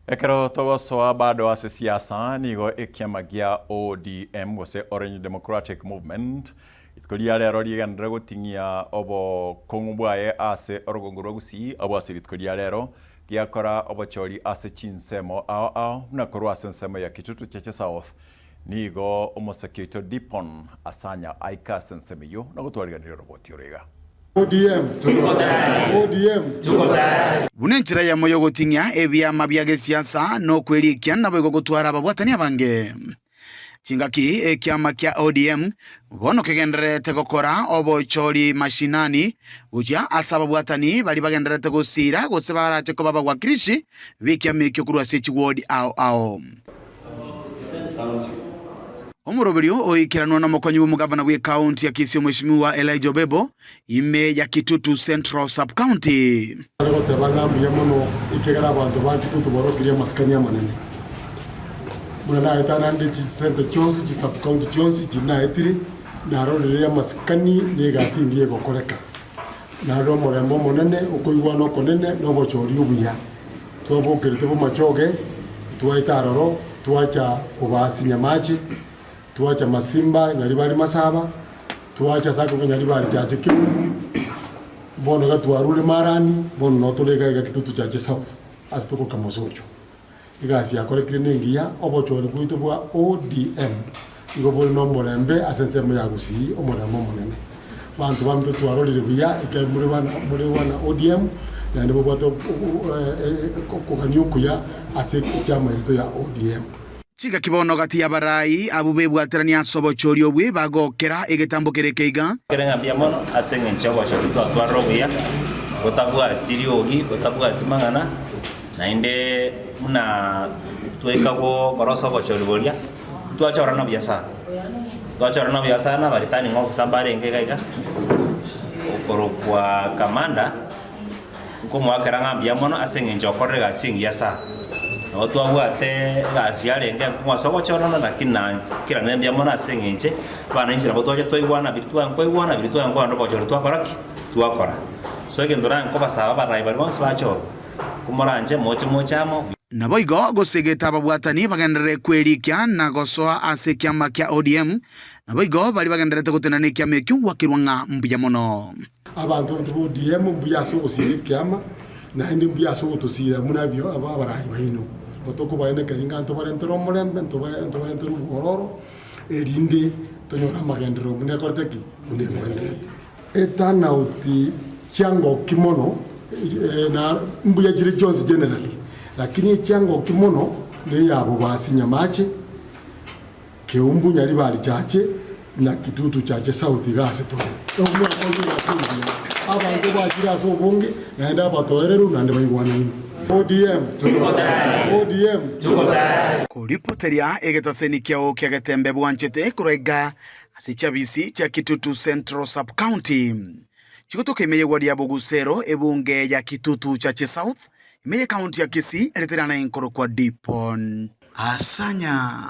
Ekero togosoa bado ase siasa nigo ekiama gia ODM gose Orange Democratic Movement itkoria rero rigendere gotingia obo kongubwaye ase orogongo rwa Kisii abo ase itkoria rero giakora obochori ase chinsemo ao nakorwa ase nsemo ya Kitutu chache South nigo omosekito dipon asanya aika sensemeyo nagotwariganira roboti orega ODM bunenchira ya moyo gotinya ebyama bya siasa no kwerikia nabo gogotwara ababwatani abange chingaki ekiama kya ODM bono kegenderete gokora obochori mashinani uja asaba bwatani bali bagenderete gosira gosebara cheko baba gwa Kisii bikiama kyokurwa sechi ward ao Omurobelio oikiranwa na mokonyi w'umugavana w'e county ya Kisii Mheshimiwa Elijah Bebo ime ya Kitutu Central Sub County. Ariko tebangambi yamono ikegara abantu ba Kitutu borokiriye masikanya manene. Mwana itana ndi center chonsi ci sub county chonsi cina etiri na rorire masikani negasingiye gokoreka. Na ro morembo monene ukoigwa no konene no bochori ubuya. Twabokirite bo machoge twaita roro twacha ubasi nyamachi tuacha masimba nyari bari masaba tuacha sako nyari bari chache kimungu bono ga tuarule marani bono no tolega ga Kitutu chache South asitoko kamosocho igasi yakore kliningi ya obochori kuito bwa ODM igo bolo no molembe asensemo ya Kisii omoramo monene bantu bamto tuarole biya ike muri wana ODM yani bo bato ko kanyuku ya ase chama yeto ya ODM Chiga kibono gati ya barai abube bwaterania sobochori obwe bagokera egetambo kerekeiga kerenga biamono asenge nchawa shakutu atwarobia botabwa tiriogi botabwa timangana na inde muna tueka go goroso bochori boria tuachora na biasa na baritani ngo kusambare ngegaiga okoro kwa kamanda uko mwakeranga biamono asenge nchokore gasingi yasa otwabwate gasiarenge kumwasogo chorona nakina kira nembya mona asengenche bana injira botwaje toigwana bitwa ndo bochoro twakora so egendora nko basaba barai bari bonse bacho kumoranje mochamo nabo igo gosegeta babwatani bagendere kwerikia na gosoa ase kiama kya ODM nabo igo bali bagenderete gotenana kiama kyo wakirwanga mbuya mono abantu bo ODM mbuya so gosiri kiama na ndi mbuya so gotosira munabyo aba barai bahino otoko baene karinga nto barentero molembe nto barentero bororo erinde tonyora magendero mune korteki mune ngwenrete etana uti chango kimono na mbuya jire Jones generally lakini chango kimono ne yabo basinya mache ke umbunya libali chache na Kitutu chache South gase to omwe akonto na abantu bajira so bonge naenda batoereru nande bayigwana ino ODM kuripoteria egetaseni kiao kia Getembe bwanchete kurega asichabisi cha Kitutu Central Sub County chikotoka imeye wadi ya Bogusero ebunge ya Kitutu chache South imeye county ya Kisii eliterana inkoro kwa dipon asanya